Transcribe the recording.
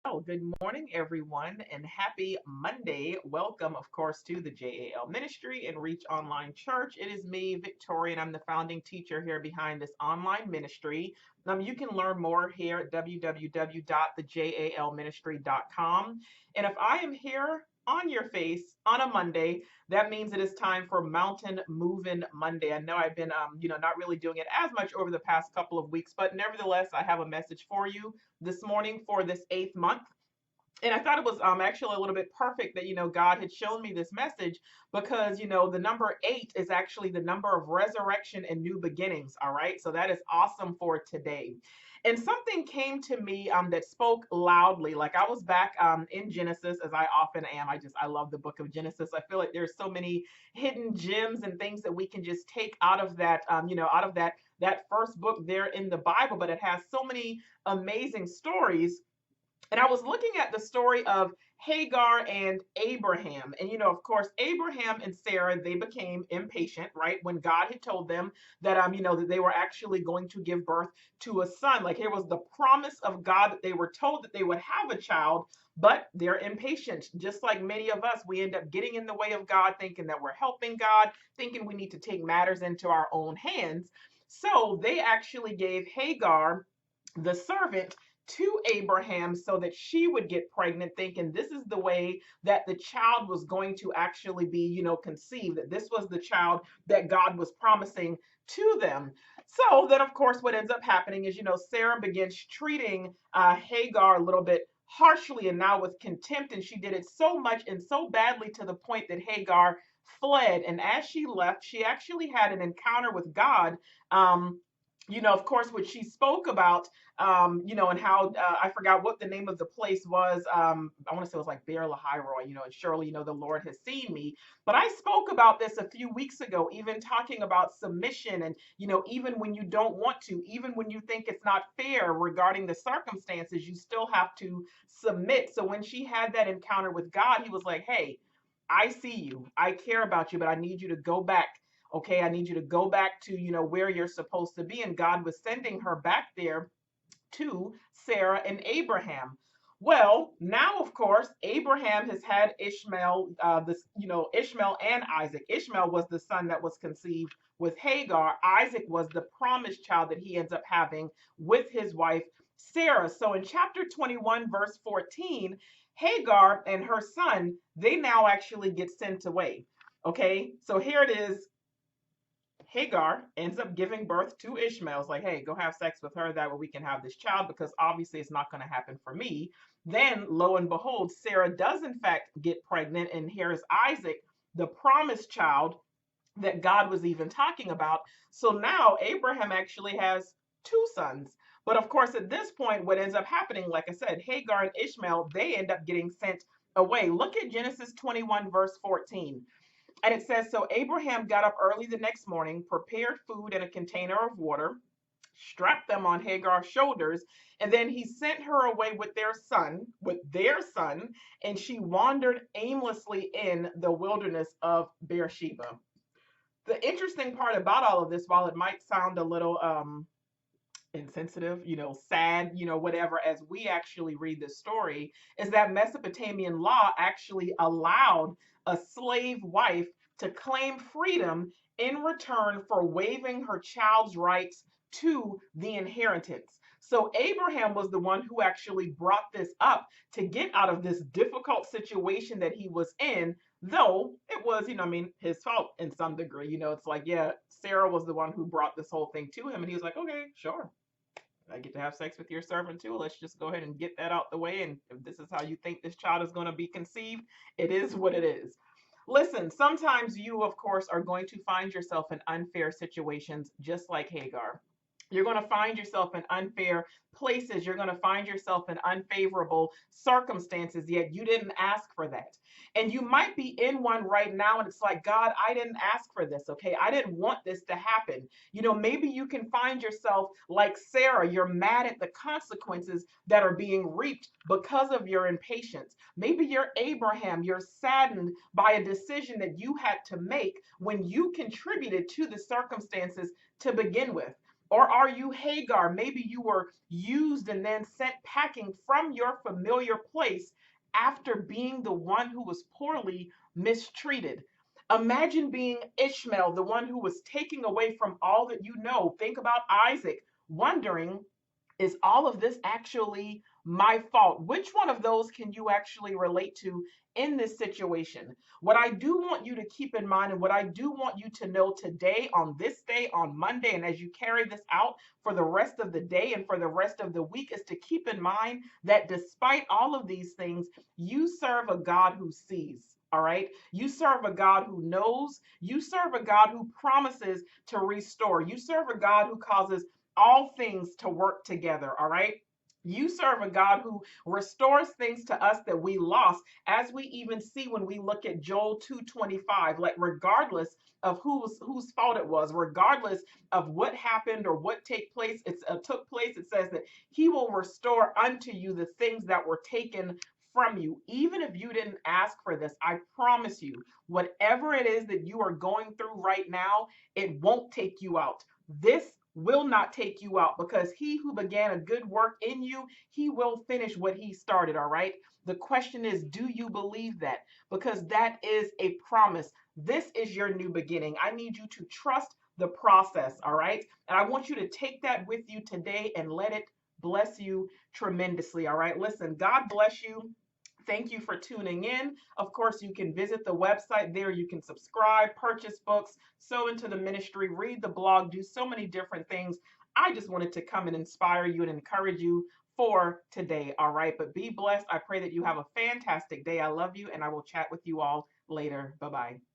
Well, good morning, everyone, and happy Monday. Welcome, of course, to the JAL Ministry and Reach Online Church. It is me, Victoria, and I'm the founding teacher here behind this online ministry. You can learn more here at www.thejalministry.com. And if I am here on your face on a Monday, that means it is time for Mountain Moving Monday. I know I've been, not really doing it as much over the past couple of weeks, but nevertheless, I have a message for you this morning for this eighth month. And I thought it was actually a little bit perfect that God had shown me this message because the number eight is actually the number of resurrection and new beginnings. All right, so that is awesome for today. And something came to me that spoke loudly. Like I was back in Genesis, as I often am. I love the book of Genesis. I feel like there's so many hidden gems and things that we can just take out of that, out of that first book there in the Bible. But it has so many amazing stories, and I was looking at the story of Hagar and Abraham. And, of course, Abraham and Sarah, they became impatient, right? When God had told them that, that they were actually going to give birth to a son. Like here was the promise of God that they were told that they would have a child, but they're impatient. Just like many of us, we end up getting in the way of God, thinking that we're helping God, thinking we need to take matters into our own hands. So they actually gave Hagar, the servant, to Abraham so that she would get pregnant, thinking this is the way that the child was going to actually be, conceived, that this was the child that God was promising to them. So then, of course, what ends up happening is, Sarah begins treating Hagar a little bit harshly and now with contempt. And she did it so much and so badly to the point that Hagar fled. And as she left, she actually had an encounter with God. Of course, what she spoke about, and how I forgot what the name of the place was. I want to say it was like Bear Lahairoi, and surely, the Lord has seen me. But I spoke about this a few weeks ago, even talking about submission and, even when you don't want to, even when you think it's not fair regarding the circumstances, you still have to submit. So when she had that encounter with God, he was like, hey, I see you. I care about you, but I need you to go back. Okay, I need you to go back to, where you're supposed to be. And God was sending her back there to Sarah and Abraham. Well, now of course, Abraham has had Ishmael, Ishmael and Isaac. Ishmael was the son that was conceived with Hagar. Isaac was the promised child that he ends up having with his wife Sarah. So in chapter 21, verse 14, Hagar and her son, they now actually get sent away. Okay, so here it is. Hagar ends up giving birth to Ishmael. It's like, hey, go have sex with her. That way we can have this child because obviously it's not going to happen for me. Then, lo and behold, Sarah does in fact get pregnant, and here's Isaac, the promised child that God was even talking about. So now Abraham actually has two sons. But of course, at this point, what ends up happening, like I said, Hagar and Ishmael, they end up getting sent away. Look at Genesis 21, verse 14. And it says, so Abraham got up early the next morning, prepared food in a container of water, strapped them on Hagar's shoulders, and then he sent her away with their son, and she wandered aimlessly in the wilderness of Beersheba. The interesting part about all of this, while it might sound a little insensitive, sad, whatever, as we actually read this story, is that Mesopotamian law actually allowed a slave wife to claim freedom in return for waiving her child's rights to the inheritance. So Abraham was the one who actually brought this up to get out of this difficult situation that he was in, though it was, his fault in some degree. It's like, yeah, Sarah was the one who brought this whole thing to him, and he was like, okay, sure, I get to have sex with your servant too. Let's just go ahead and get that out the way. And if this is how you think this child is going to be conceived, it is what it is. Listen, sometimes you, of course, are going to find yourself in unfair situations just like Hagar. You're going to find yourself in unfair places. You're going to find yourself in unfavorable circumstances, yet you didn't ask for that. And you might be in one right now, and it's like, God, I didn't ask for this, okay? I didn't want this to happen. Maybe you can find yourself like Sarah. You're mad at the consequences that are being reaped because of your impatience. Maybe you're Abraham. You're saddened by a decision that you had to make when you contributed to the circumstances to begin with. Or are you Hagar? Maybe you were used and then sent packing from your familiar place after being the one who was poorly mistreated. Imagine being Ishmael, the one who was taking away from all that you know. Think about Isaac, wondering, is all of this actually my fault? Which one of those can you actually relate to in this situation? What I do want you to keep in mind, and what I do want you to know today, on this day, on Monday, and as you carry this out for the rest of the day and for the rest of the week, is to keep in mind that despite all of these things, you serve a God who sees. All right. You serve a God who knows. You serve a God who promises to restore. You serve a God who causes all things to work together. All right. You serve a God who restores things to us that we lost, as we even see when we look at Joel 2:25. Like, regardless of whose fault it was, regardless of what happened or what took place, it says that He will restore unto you the things that were taken from you. Even if you didn't ask for this, I promise you, whatever it is that you are going through right now, it won't take you out. This will not take you out, because He who began a good work in you, He will finish what He started. All right. The question is, do you believe that? Because that is a promise. This is your new beginning. I need you to trust the process. All right. And I want you to take that with you today and let it bless you tremendously. All right. Listen, God bless you. Thank you for tuning in. Of course, you can visit the website there. You can subscribe, purchase books, sow into the ministry, read the blog, do so many different things. I just wanted to come and inspire you and encourage you for today. All right. But be blessed. I pray that you have a fantastic day. I love you, and I will chat with you all later. Bye bye.